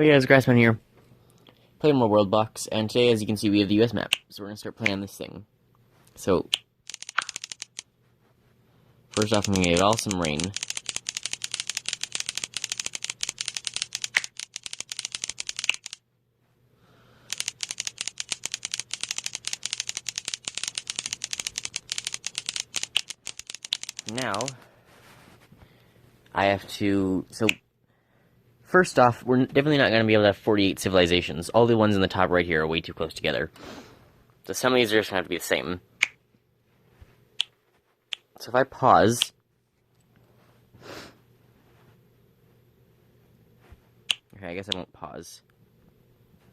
Oh yeah, it's Grassman here. Playing more Worldbox, and today, as you can see, we have the US map. So we're gonna start playing on this thing. So, first off, I'm gonna get all some rain. Now, I have to, first off, we're definitely not going to be able to have 48 civilizations. All the ones in the top right here are way too close together. So some of these are just going to have to be the same. So if I pause... Okay, I guess I won't pause.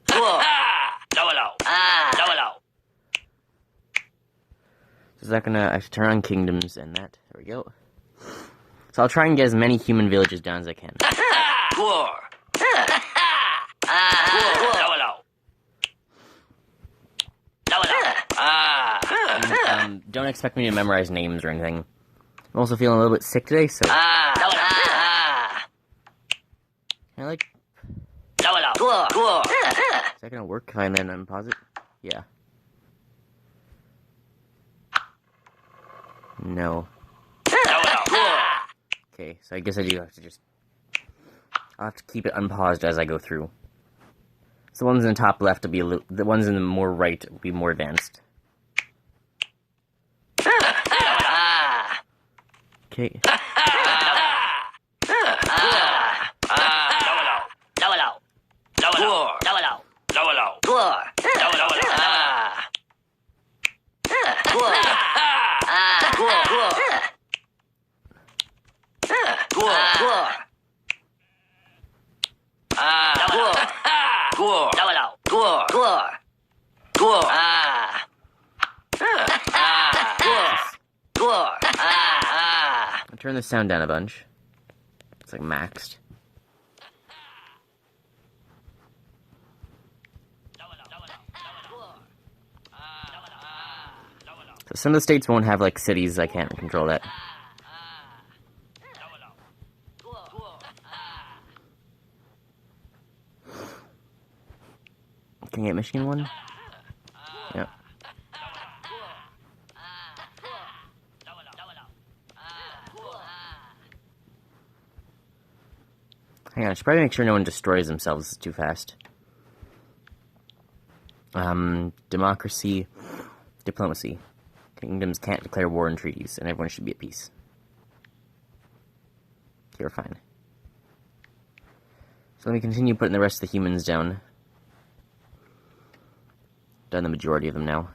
So is that going to... I have to turn on kingdoms and that. There we go. So I'll try and get as many human villages down as I can. Don't expect me to memorize names or anything. I'm also feeling a little bit sick today, so... Can I, like... Is that gonna work if I then unpause it? Yeah. No. Okay, so I guess I do have to just... I'll have to keep it unpaused as I go through. So the ones in the top left will be a little... The ones in the more right will be more advanced. Okay. I'll turn the sound down a bunch. It's like maxed. So some of the states won't have like cities. I can't control that. Can you get Michigan one? Yep. Hang on, I should probably make sure no one destroys themselves too fast. Democracy, diplomacy. Kingdoms can't declare war and treaties, and everyone should be at peace. You're fine. So let me continue putting the rest of the humans down. Done the majority of them now.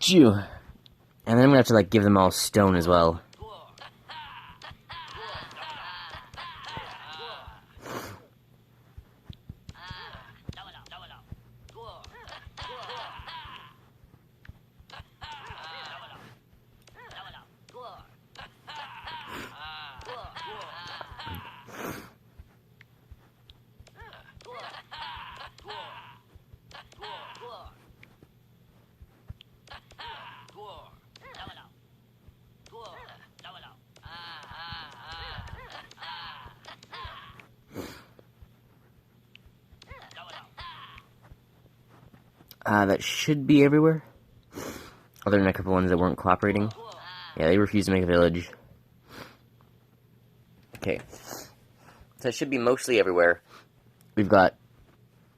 Phew. And then I'm gonna have to like give them all stone as well. That should be everywhere. Other than a couple ones that weren't cooperating. Yeah, they refused to make a village. Okay. So it should be mostly everywhere. We've got,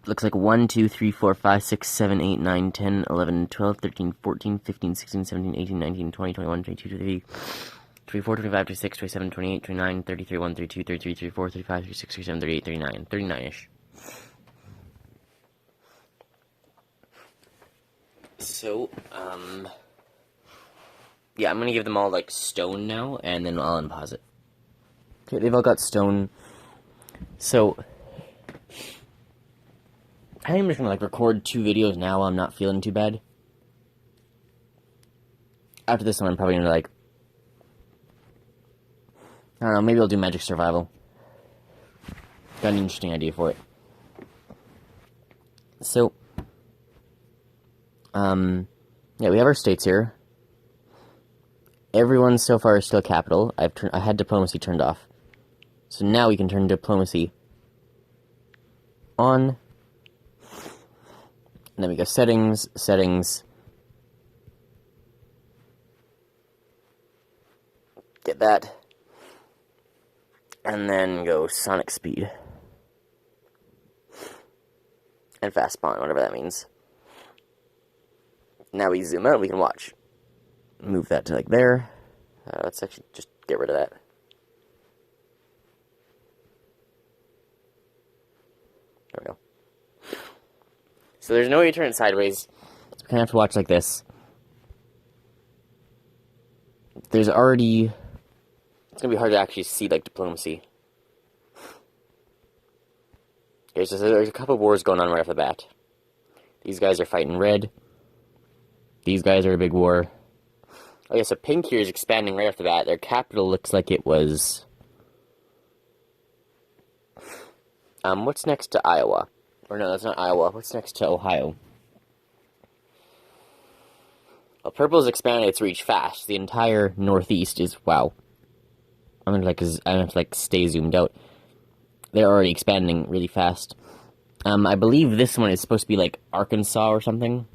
looks like 1, 2, 3, 4, 5, 6, 7, 8, 9, 10, 11, 12, 13, 14, 15, 16, 17, 18, 19, 20, 21, 22, 23, 24, 25, 26, 27, 28, 29, 30, 31, 32, 33, 34, 35, 36, 37, 38, 39. 39-ish. So, yeah, I'm gonna give them all, like, stone now, and then I'll unpause it. Okay, they've all got stone. So, I think I'm just gonna, like, record 2 videos now while I'm not feeling too bad. After this one, I'm probably gonna, like, I don't know, maybe I'll do Magic Survival. Got an interesting idea for it. So, yeah, we have our states here. Everyone so far is still capital. I had diplomacy turned off. So now we can turn diplomacy on. And then we go settings, settings. Get that. And then go sonic speed. And fast spawn, whatever that means. Now we zoom out, we can watch. Move that to like there. Let's actually just get rid of that. There we go. So there's no way to turn it sideways. So we kind of have to watch like this. There's already... It's going to be hard to actually see, like, diplomacy. There's a couple of wars going on right off the bat. These guys are fighting red. These guys are a big war. Okay, so pink here is expanding right off the bat. Their capital looks like it was... what's next to Iowa? Or no, that's not Iowa. What's next to Ohio? Well, purple is expanding its reach fast. The entire northeast is... Wow. I'm gonna have to stay zoomed out. They're already expanding really fast. I believe this one is supposed to be like Arkansas or something.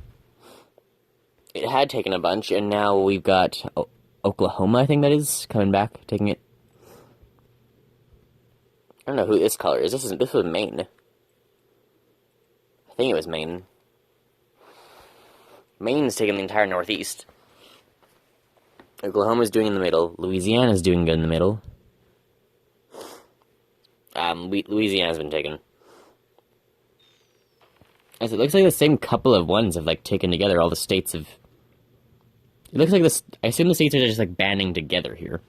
It had taken a bunch, and now we've got Oklahoma, I think that is, coming back, taking it. I don't know who this color is. This was Maine. I think it was Maine. Maine's taking the entire northeast. Oklahoma's doing in the middle. Louisiana's doing good in the middle. Louisiana's been taken. As it looks like the same couple of ones have, like, taken together. All the states have... It looks like this... I assume the states are just, like, banding together here.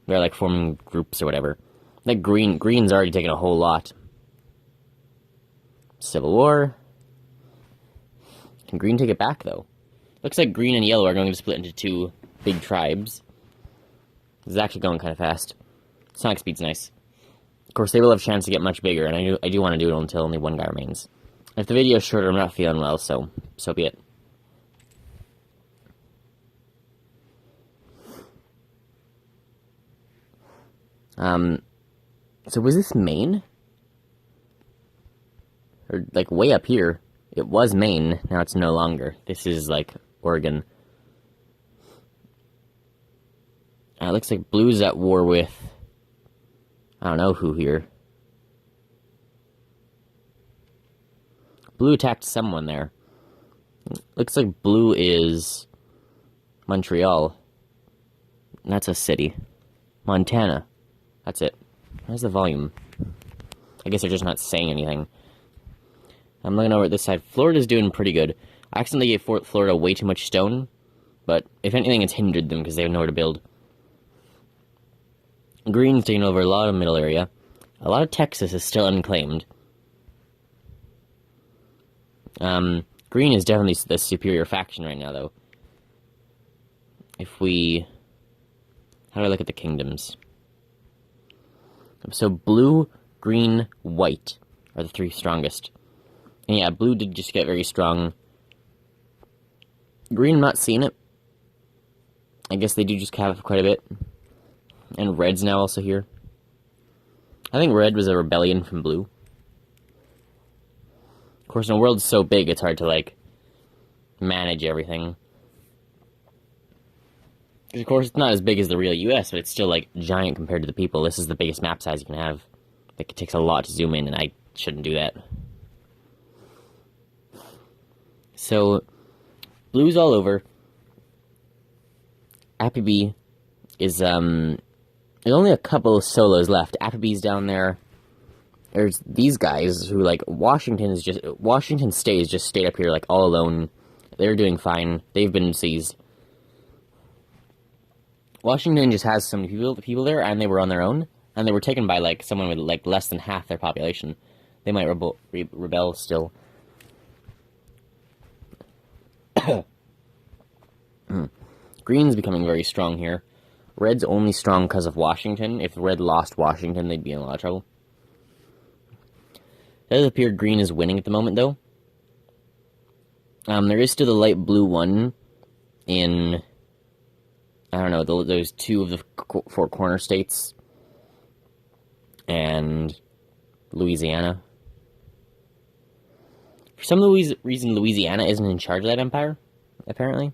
They're, like, forming groups or whatever. Like, Green's already taken a whole lot. Civil War. Can Green take it back, though? Looks like Green and Yellow are going to split into two big tribes. This is actually going kind of fast. Sonic speed's nice. Of course, they will have a chance to get much bigger, and I do want to do it until only one guy remains. If the video is shorter, I'm not feeling well, so be it. So was this Maine? Or, like, way up here, it was Maine, now it's no longer. This is, like, Oregon. It looks like Blue's at war with... I don't know who here. Blue attacked someone there. Looks like Blue is... Montreal. That's a city. Montana. That's it. Where's the volume? I guess they're just not saying anything. I'm looking over at this side. Florida's doing pretty good. I accidentally gave Florida way too much stone, but if anything, it's hindered them because they have nowhere to build. Green's taking over a lot of middle area. A lot of Texas is still unclaimed. Green is definitely the superior faction right now, though. If we... How do I look at the kingdoms? So blue, green, white are the three strongest. And yeah, blue did just get very strong. Green, I'm not seeing it. I guess they do just have quite a bit. And red's now also here. I think red was a rebellion from blue. Of course, the world's so big, it's hard to, like, manage everything. Of course, it's not as big as the real US, but it's still, like, giant compared to the people. This is the biggest map size you can have. Like, it takes a lot to zoom in, and I shouldn't do that. So, blue's all over. Appy is, there's only a couple of solos left. Appy's down there. There's these guys who, like, Washington State is just stayed up here, like, all alone. They're doing fine. They've been seized. Washington just has so many people there, and they were on their own, and they were taken by, like, someone with, like, less than half their population. They might rebel still. Green's becoming very strong here. Red's only strong because of Washington. If Red lost Washington, they'd be in a lot of trouble. It does appear Green is winning at the moment, though. There is still the light blue one in... I don't know, those two of the four corner states. and Louisiana. For some reason, Louisiana isn't in charge of that empire, apparently.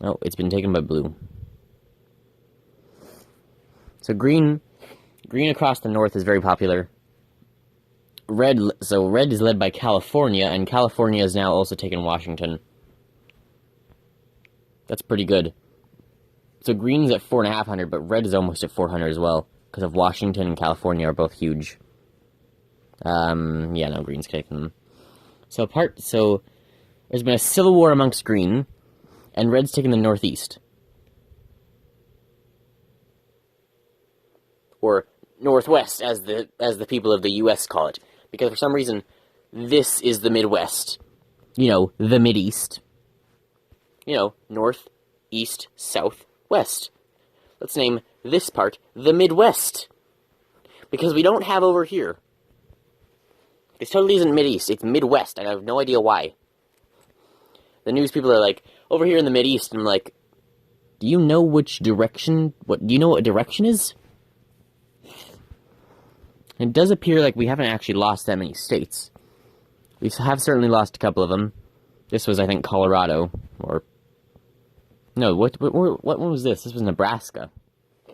Oh, it's been taken by blue. So green across the north is very popular. Red is led by California, and California has now also taken Washington. That's pretty good. So green's at 4,500, but red is almost at 400 as well, because of Washington and California are both huge. Yeah, no, green's taking them. So there's been a civil war amongst green, and red's taken the northeast. Or northwest, as the people of the U.S. call it. Because for some reason, this is the Midwest. You know, the Mideast. You know, north, east, south, west. Let's name this part the Midwest. Because we don't have over here. This totally isn't Mideast, it's Midwest, and I have no idea why. The news people are like, over here in the Mideast, and I'm like, do you know which direction, do you know what direction is? It does appear like we haven't actually lost that many states. We have certainly lost a couple of them. This was, I think, Colorado, or... No, what one was this? This was Nebraska.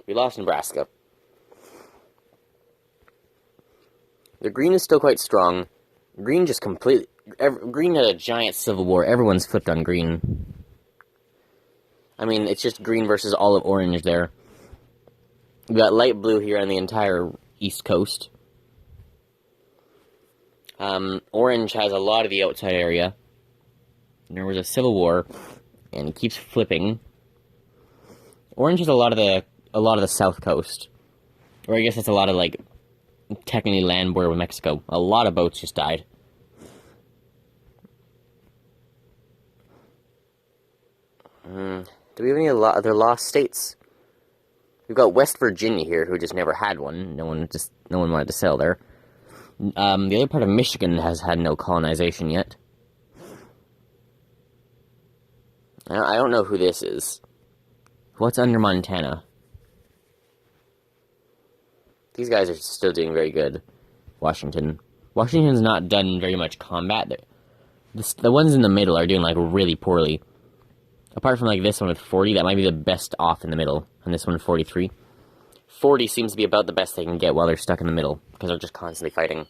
We lost Nebraska. The green is still quite strong. Green just completely... Green had a giant civil war. Everyone's flipped on green. I mean, it's just green versus all of orange there. We got light blue here on the entire East Coast. Orange has a lot of the outside area. There was a civil war, and it keeps flipping. Orange has a lot of the South Coast, or I guess that's a lot of like technically land border with Mexico. A lot of boats just died. Do we have any other lost states? We've got West Virginia here, who just never had one. No one wanted to sell there. The other part of Michigan has had no colonization yet. I don't know who this is. What's under Montana? These guys are still doing very good. Washington. Washington's not done very much combat. The ones in the middle are doing, like, really poorly. Apart from, like, this one with 40, that might be the best off in the middle. And this one, 43. 40 seems to be about the best they can get while they're stuck in the middle, because they're just constantly fighting.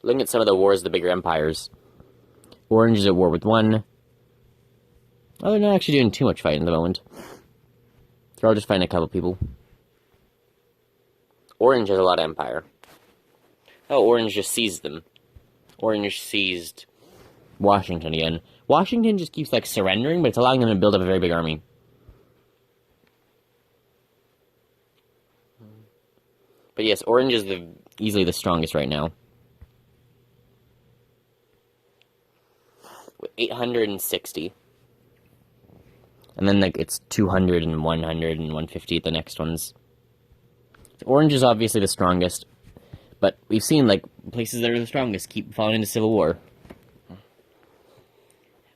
Looking at some of the wars of the bigger empires. Orange is at war with one. Oh, they're not actually doing too much fighting at the moment. They're all just fighting a couple people. Orange has a lot of empire. Oh, Orange just seized them. Orange seized Washington again. Washington just keeps, like, surrendering, but it's allowing them to build up a very big army. But yes, Orange is easily the strongest right now. With 860. And then, like, it's 200 and 100 and 150 at the next ones. Orange is obviously the strongest. But we've seen, like, places that are the strongest keep falling into civil war.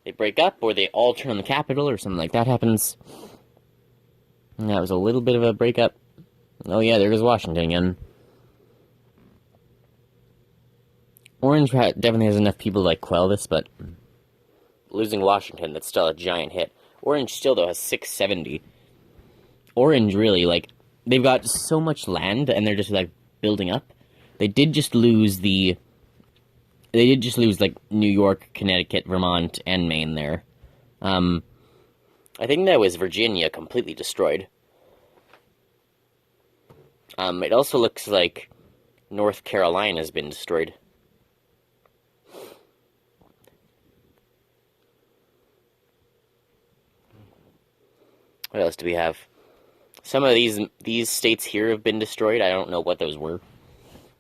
They break up, or they all turn on the capital, or something like that happens. And that was a little bit of a breakup. Oh yeah, there goes Washington again. Orange definitely has enough people to, like, quell this, but losing Washington, that's still a giant hit. Orange still, though, has 670. Orange, really, like, they've got so much land, and they're just, like, building up. They did just lose, like, New York, Connecticut, Vermont, and Maine there. I think that was Virginia completely destroyed. It also looks like North Carolina has been destroyed. What else do we have? Some of these states here have been destroyed. I don't know what those were.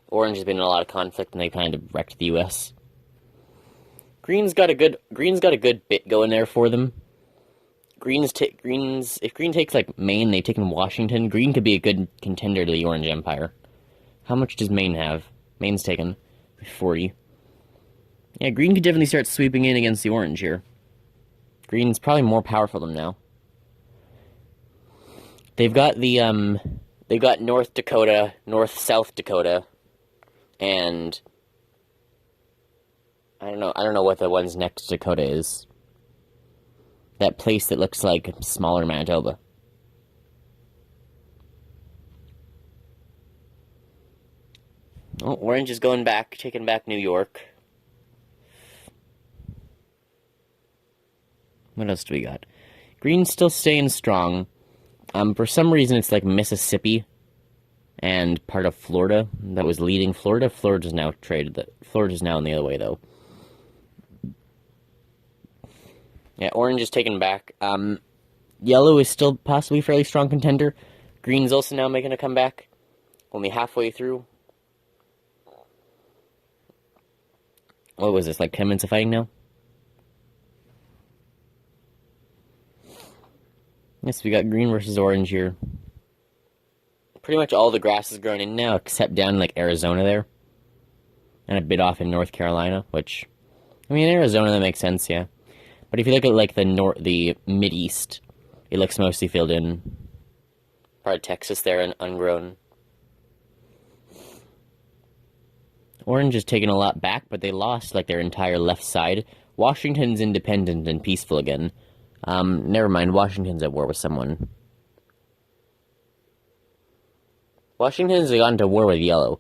Orange has been in a lot of conflict, and they kind of wrecked the U.S. Green's got a good bit going there for them. If Green takes, like, Maine, they've taken Washington. Green could be a good contender to the Orange Empire. How much does Maine have? Maine's taken 40. Yeah, Green could definitely start sweeping in against the Orange here. Green's probably more powerful than now. They've got the They got North Dakota, South Dakota, and I don't know what the one's next Dakota is. That place that looks like smaller Manitoba. Oh, Orange is going back, taking back New York. What else do we got? Green's still staying strong. For some reason, it's like Mississippi and part of Florida that was leading Florida. Florida's now traded. Florida's now in the other way, though. Yeah, Orange is taken back. Yellow is still possibly a fairly strong contender. Green's also now making a comeback. Only halfway through. What was this, like 10 minutes of fighting now? Yes, we got green versus orange here. Pretty much all the grass is grown in now, except down in, like, Arizona there. And a bit off in North Carolina, which... I mean, in Arizona, that makes sense, yeah. But if you look at, like, the Mid-East, it looks mostly filled in. Part of Texas there and ungrown. Orange is taking a lot back, but they lost, like, their entire left side. Washington's independent and peaceful again. Never mind, Washington's at war with someone. Washington's gone to war with yellow.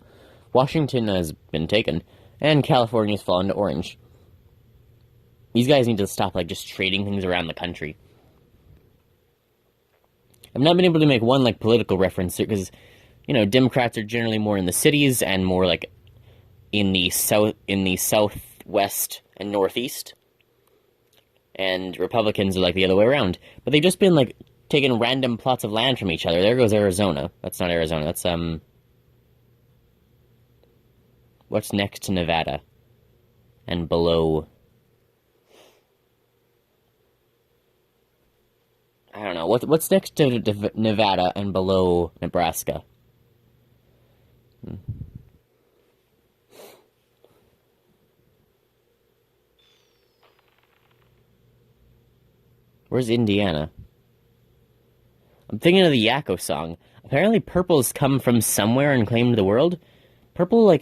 Washington has been taken, and California's fallen to orange. These guys need to stop, like, just trading things around the country. I've not been able to make one, like, political reference here, because, you know, Democrats are generally more in the cities, and more, like, in the southwest and northeast. And Republicans are, like, the other way around. But they've just been, like, taking random plots of land from each other. There goes Arizona. That's not Arizona, that's, what's next to Nevada? And below... I don't know. What's next to Nevada and below Nebraska? Where's Indiana? I'm thinking of the Yakko song. Apparently purple's come from somewhere and claimed the world. Purple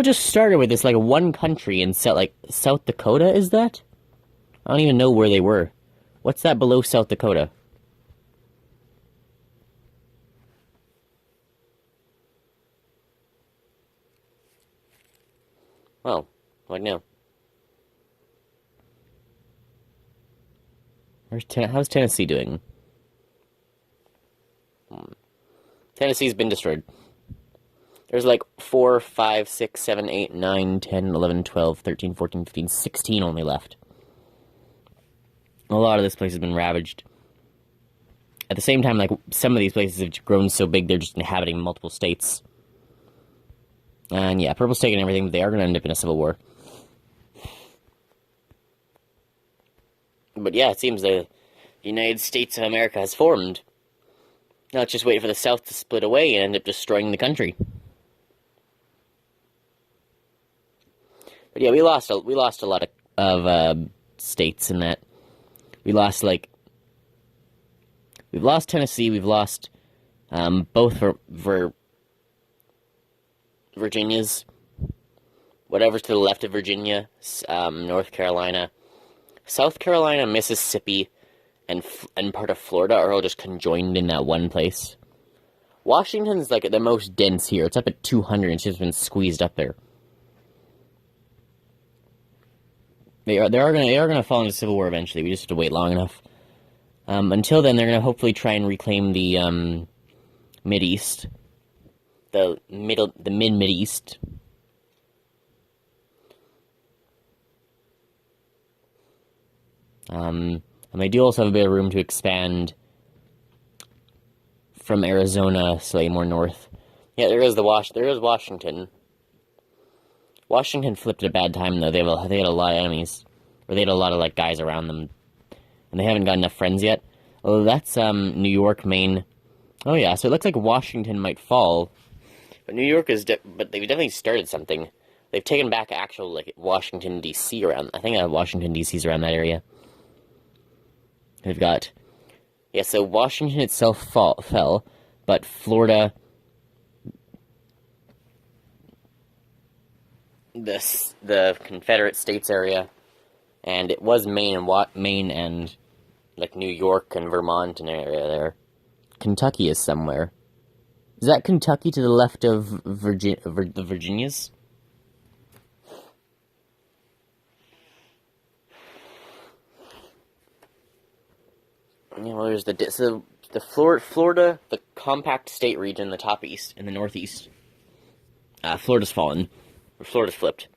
just started with this, like, one country in, like, South Dakota, is that? I don't even know where they were. What's that below South Dakota? Oh, what now? How's Tennessee doing? Tennessee's been destroyed. There's like 4, 5, 6, 7, 8, 9, 10, 11, 12, 13, 14, 15, 16 only left. A lot of this place has been ravaged. At the same time, like, some of these places have grown so big they're just inhabiting multiple states. And yeah, Purple's taking everything, but they are going to end up in a civil war. But yeah, it seems the United States of America has formed. Now let's just wait for the South to split away and end up destroying the country. But yeah, we lost a lot of states in that. We've lost Tennessee, we've lost both for Virginia's, whatever's to the left of Virginia, North Carolina, South Carolina, Mississippi, and part of Florida are all just conjoined in that one place. Washington's, like, the most dense here. It's up at 200, and it's just been squeezed up there. They are gonna fall into civil war eventually. We just have to wait long enough. Until then, they're gonna hopefully try and reclaim the Mid-East, the Mid-East. And they do also have a bit of room to expand from Arizona slightly more north. Yeah, there is Washington. Washington flipped at a bad time, though. They had a lot of enemies. Or they had a lot of, like, guys around them. And they haven't got enough friends yet. Although that's, New York, Maine. Oh, yeah, so it looks like Washington might fall. But New York but they've definitely started something. They've taken back actual, like, Washington, D.C. around... I think Washington, D.C.'s around that area. They've got... Yeah, so Washington itself fell. but Florida, the Confederate States area, and it was Maine and like New York and Vermont and area there. Kentucky is somewhere. Is that Kentucky to the left of the Virginias? Yeah, well, there's the Florida, the compact state region, the top east, and the northeast. Florida's fallen. Or Florida's flipped.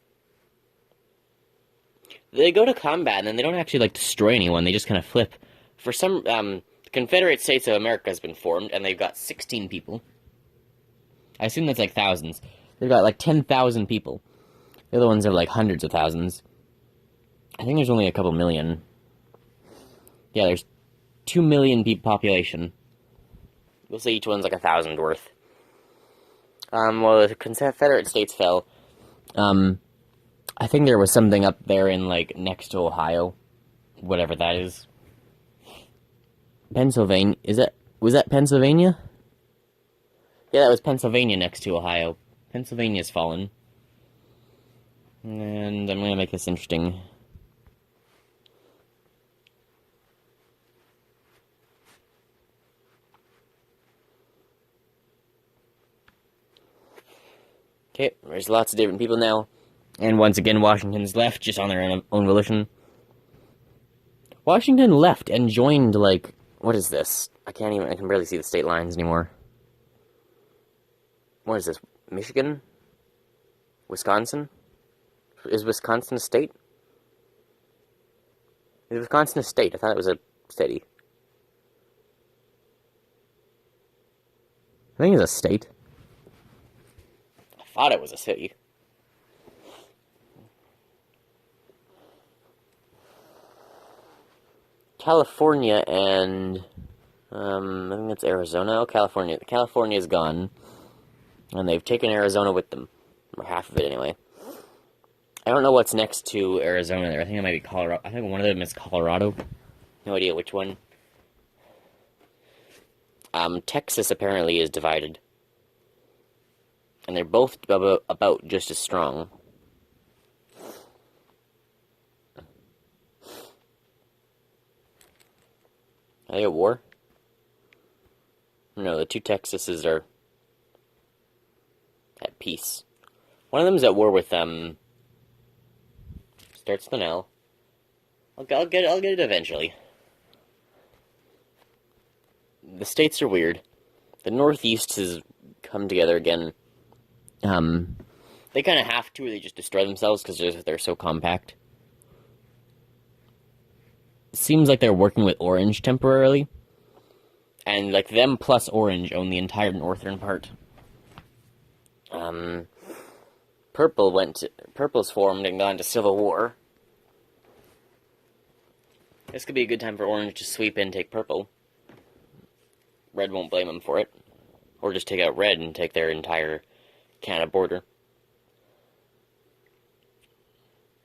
They go to combat, and then they don't actually, like, destroy anyone. They just kind of flip. For some, the Confederate States of America has been formed, and they've got 16 people. I assume that's, like, thousands. They've got, like, 10,000 people. The other ones are, like, hundreds of thousands. I think there's only a couple million. Yeah, there's 2 million people population. We'll say each one's, like, 1,000 worth. Well, the Confederate States fell. I think there was something up there in, like, next to Ohio. Whatever that is. Pennsylvania. Was that Pennsylvania? Yeah, that was Pennsylvania next to Ohio. Pennsylvania's fallen. And I'm gonna make this interesting. Okay, there's lots of different people now. And once again, Washington's left, just on their own volition. Washington left and joined, like, what is this? I can barely see the state lines anymore. What is this? Michigan? Wisconsin? Is Wisconsin a state? Is Wisconsin a state? I thought it was a city. I think it's a state. I thought it was a city. California and I think that's Arizona. Oh, California. California is gone, and they've taken Arizona with them, or half of it anyway. I don't know what's next to Arizona there. I think it might be Colorado. I think one of them is Colorado. No idea which one. Texas apparently is divided, and they're both about just as strong. Are they at war? No, the two Texases are at peace. One of them's at war with starts with an L. I'll get it eventually. The states are weird. The Northeast has come together again. They kind of have to, or they just destroy themselves because they're so compact. Seems like they're working with Orange temporarily, and like them plus Orange own the entire northern part. Purple's formed and gone to civil war. This could be a good time for Orange to sweep in, take Purple. Red won't blame them for it, or just take out Red and take their entire Canada border.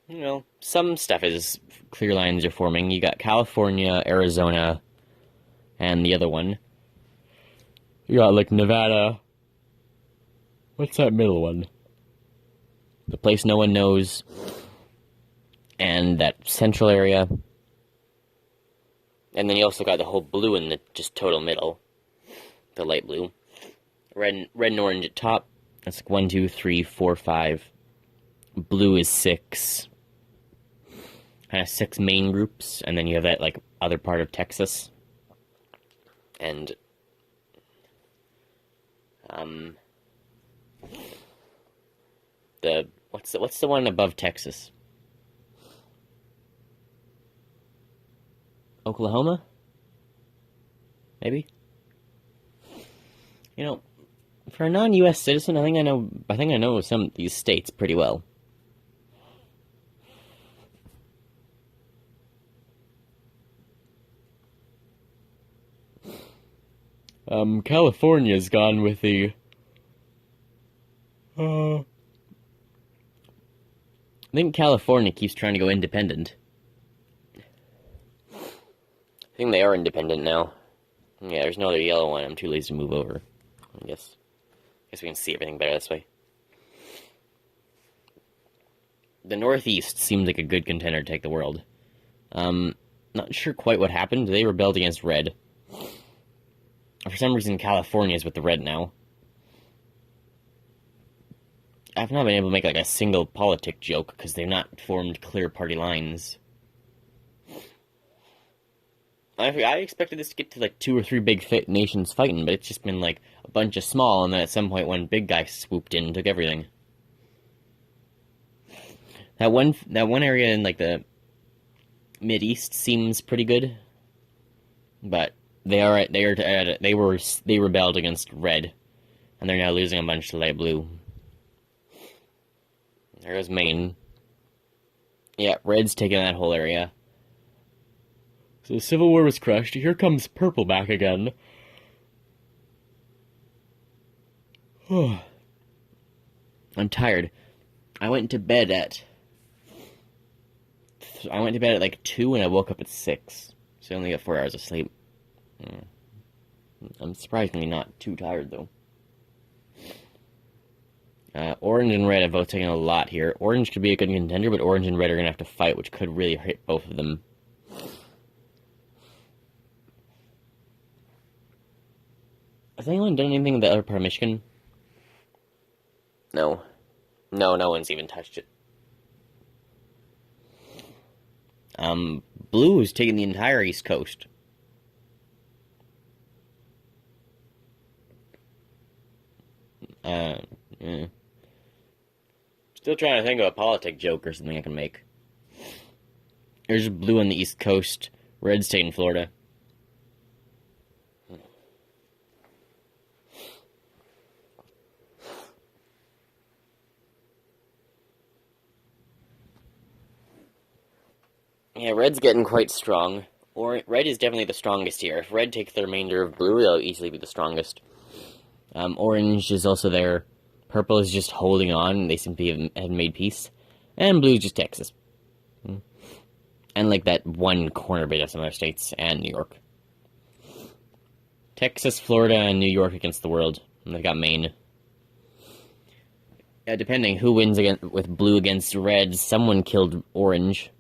You know, some stuff is clear lines are forming. You got California, Arizona, and the other one. You got, like, Nevada. What's that middle one? The place no one knows. And that central area. And then you also got the whole blue in the just total middle. The light blue. Red and orange at top. That's like 1, 2, 3, 4, 5. Blue is 6. Kind of 6 main groups, and then you have that, like, other part of Texas. And, what's the one above Texas? Oklahoma? Maybe? You know, for a non-US citizen, I think I know some of these states pretty well. California's gone with the, I think California keeps trying to go independent. I think they are independent now. Yeah, there's no other yellow one. I'm too lazy to move over. I guess we can see everything better this way. The Northeast seems like a good contender to take the world. Not sure quite what happened. They rebelled against Red. For some reason, California is with the Red now. I've not been able to make like a single politic joke because they've not formed clear party lines. I expected this to get to like 2 or 3 big nations fighting, but it's just been like a bunch of small, and then at some point one big guy swooped in and took everything. That one area in like the Mideast seems pretty good, but they rebelled against Red, and they're now losing a bunch to light blue. There goes Maine. Yeah, Red's taking that whole area. So the Civil War was crushed. Here comes purple back again. I'm tired. I went to bed at like 2 and I woke up at 6. So I only got 4 hours of sleep. I'm surprisingly not too tired though. Orange and Red have both taken a lot here. Orange could be a good contender, but Orange and Red are going to have to fight, which could really hit both of them. Has anyone done anything with the other part of Michigan? No. No one's even touched it. Blue is taking the entire East Coast. Yeah. Still trying to think of a politic joke or something I can make. There's blue on the East Coast, red state in Florida. Yeah, red's getting quite strong. Red is definitely the strongest here. If red takes the remainder of blue, they'll easily be the strongest. Orange is also there. Purple is just holding on. They seem to have made peace. And blue is just Texas. And like that one corner bit of some other states and New York. Texas, Florida, and New York against the world. And they've got Maine. Yeah, depending who wins with blue against red, someone killed orange.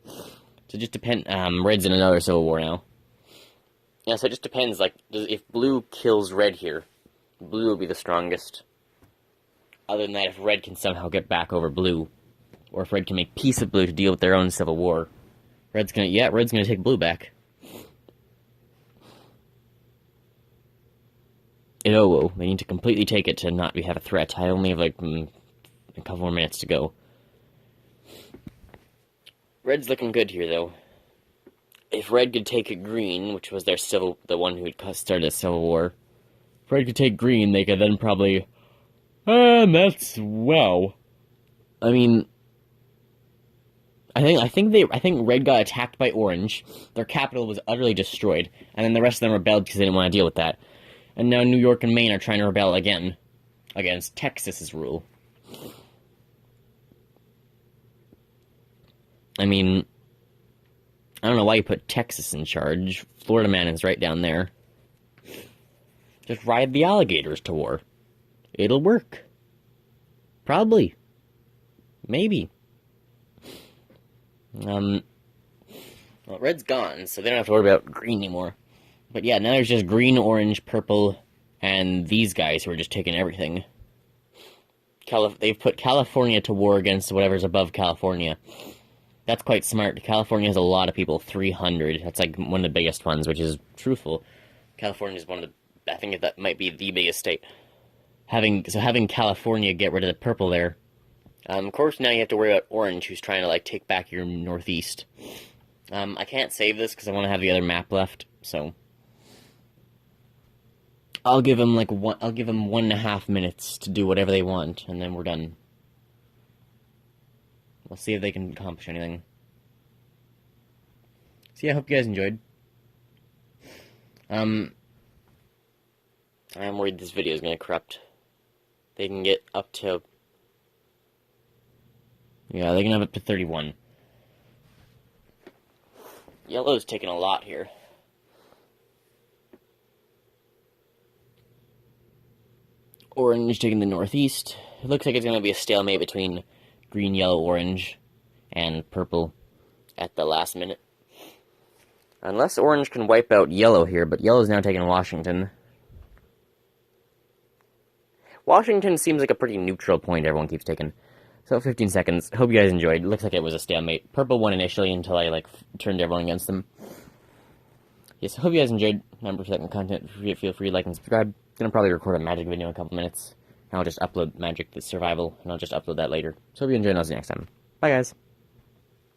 So it just depends. Red's in another civil war now. Yeah, so it just depends. Like, if blue kills red here, blue will be the strongest. Other than that, if red can somehow get back over blue, or if red can make peace with blue to deal with their own civil war, red's gonna take blue back. Whoa, they need to completely take it to not have a threat. I only have like a couple more minutes to go. Red's looking good here, though. If red could take green, which was the one who had started a civil war, if red could take green, they could then probably, wow. I mean, I think red got attacked by orange, their capital was utterly destroyed, and then the rest of them rebelled because they didn't want to deal with that. And now New York and Maine are trying to rebel again, against Texas's rule. I mean, I don't know why you put Texas in charge. Florida man is right down there. Just ride the alligators to war. It'll work. Probably. Maybe. Well, red's gone, so they don't have to worry about green anymore. But yeah, now there's just green, orange, purple, and these guys who are just taking everything. They've put California to war against whatever's above California. That's quite smart. California has a lot of people, 300. That's like one of the biggest ones, which is truthful. California is one of the, I think that might be the biggest state. Having California get rid of the purple there. Of course, now you have to worry about orange, who's trying to like take back your northeast. I can't save this because I want to have the other map left, so I'll give them 1.5 minutes to do whatever they want, and then we're done. We'll see if they can accomplish anything. So yeah, I hope you guys enjoyed. I'm worried this video is going to corrupt. They can get up to... Yeah, they can have up to 31. Yellow's taking a lot here. Orange taking the northeast. It looks like it's going to be a stalemate between green, yellow, orange, and purple at the last minute. Unless orange can wipe out yellow here, but yellow is now taking Washington. Washington seems like a pretty neutral point everyone keeps taking. So 15 seconds. Hope you guys enjoyed. Looks like it was a stalemate. Purple won initially until I turned everyone against them. Yes, hope you guys enjoyed. Remember, for second content, feel free to like and subscribe. Gonna probably record a magic video in a couple minutes. And I'll just upload magic, the survival, and I'll just upload that later. So hope you enjoy, and I'll see you next time. Bye, guys.